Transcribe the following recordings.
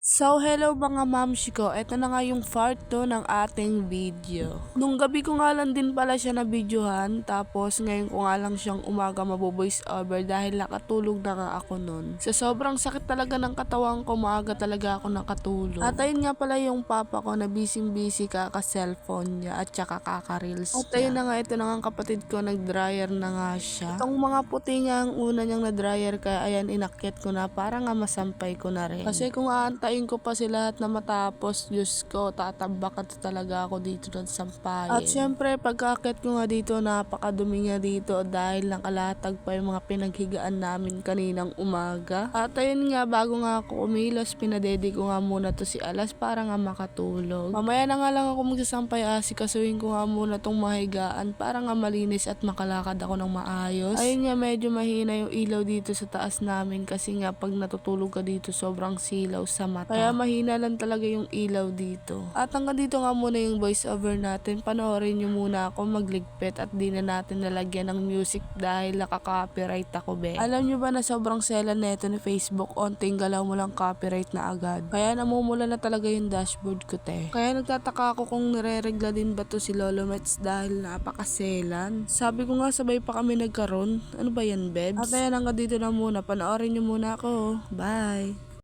So, hello mga mamshi ko. Ito na nga yung part 2 ng ating video. Nung gabi ko nga lang din pala siya na videohan, tapos ngayon ko nga lang siyang umaga mabovoice over dahil nakatulog na nga ako nun. Sa sobrang sakit talaga ng katawan ko, maaga talaga ako nakatulog. At ayun nga pala yung papa ko na busy kaka-cellphone niya at saka kaka-reels niya. At ayun na nga, ito na nga kapatid ko, nag-dryer na nga siya. Itong mga puti nga ang una niyang na-dryer, kaya ayan, inakyat ko na para nga masampay ko na rin. Kasi kung aantayin ko pa sila lahat na matapos, Diyos ko, tatambakan talaga ako dito ng sampayin. At syempre, pagkakit ko nga dito, napakadumi nga dito dahil nakalatag pa yung mga pinaghigaan namin kaninang umaga. At ayun nga, bago nga ako umilos, pinadedi ko nga muna to si Alas para nga makatulog. Mamaya na nga lang ako magsasampay, asikasuhin ko nga muna tong mahigaan para nga malinis at makalakad ako ng maayos. Ayun nga, medyo mahina yung ilaw dito sa taas namin kasi nga pag natutulog ka dito, sobrang silaw sa mata. Kaya mahina lang talaga yung ilaw dito. At hanggang dito nga muna yung voice over natin. Panoorin nyo muna ako magligpit at di na natin nalagyan ng music dahil nakaka-copyright ako, be. Alam nyo ba na sobrang selan neto ni Facebook, onting galaw mo lang copyright na agad. Kaya namumula na talaga yung dashboard ko, te. Kaya nagtataka ako kung nire-regla din ba to si Lolo Mets dahil napakaselan. Sabi ko nga, sabay pa kami nagkaroon. Ano ba yan, bebs? At ayan, hanggang dito na muna. Panoorin nyo muna ako. Bye!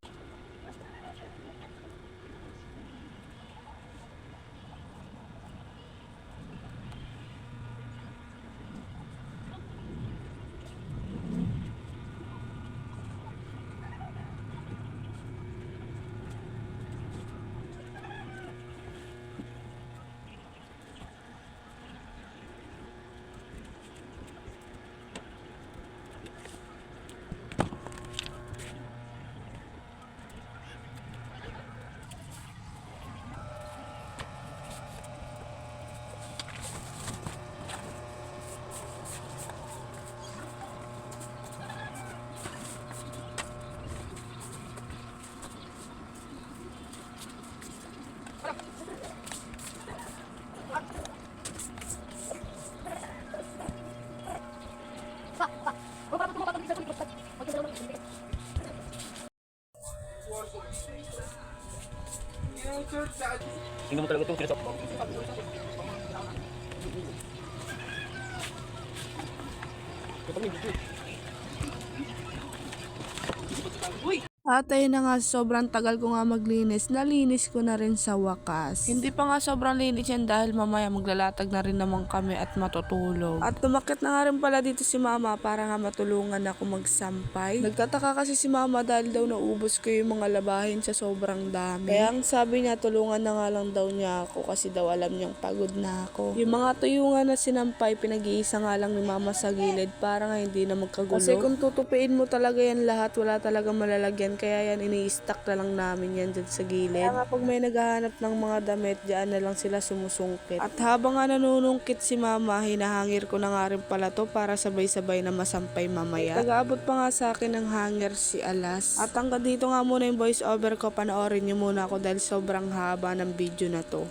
Tingnan mo talaga itong pinasok. At ayun na nga, sobrang tagal ko nga maglinis, nalinis ko na rin sa wakas. Hindi pa nga sobrang linis yan dahil mamaya maglalatag na rin naman kami at matutulog. At tumakit na nga rin pala dito si mama para nga matulungan ako magsampay. Nagtataka kasi si mama dahil daw naubos ko yung mga labahin sa sobrang dami. Kaya ang sabi niya, tulungan na nga lang daw niya ako kasi daw alam niyang pagod na ako. Yung mga tuyungan na sinampay, pinag-iisa nga lang ni mama sa gilid para nga hindi na magkagulo. Kasi kung tutupiin mo talaga yan lahat, wala talaga malalagyan. Kaya yan, ini-stack na lang namin yan dyan sa gilid. Kaya nga pag may naghahanap ng mga damit, dyan na lang sila sumusungkit. At habang nga nanunungkit si mama, hinahangir ko na nga rin pala to para sabay-sabay na masampay mamaya. Nag-aabot pa nga sa akin ng hanger si Alas. At hanggang dito nga muna yung voice over ko, panoorin nyo muna ako dahil sobrang haba ng video na to.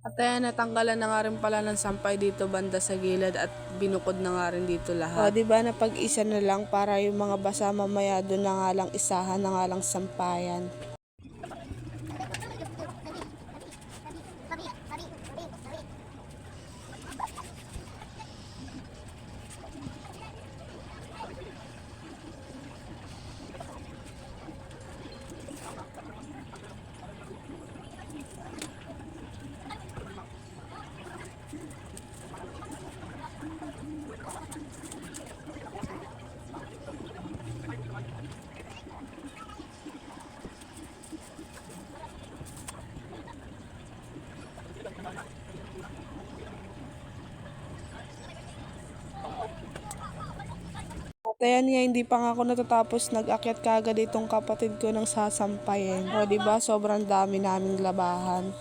At ayan, natanggalan na nga rin pala ng sampay dito banda sa gilid at binukod na nga rin dito lahat. O, diba na pag-isa na lang para yung mga basa mamaya doon na nga lang isahan na nga lang sampayan. Ayan nga, hindi pa nga ako natatapos, nag-akyat kaagad itong kapatid ko ng sasampayin. O, diba, sobrang dami naming labahan.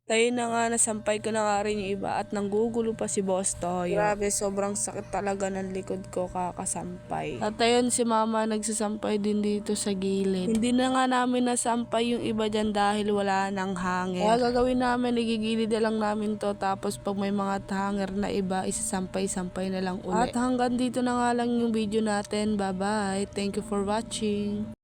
Tayo na nga, nasampay ko na nga rin yung iba at nanggugulo pa si Boss Toyo. Grabe, sobrang sakit talaga ng likod ko kakasampay. At ayun, si Mama nagsasampay din dito sa gilid. Hindi na nga namin nasampay yung iba dyan dahil wala nang hanger. Kaya gagawin namin, igigilid na lang namin to, tapos pag may mga hanger na iba, isasampay-sampay na lang uli. At hanggang dito na nga lang yung video natin. Bye-bye! Thank you for watching!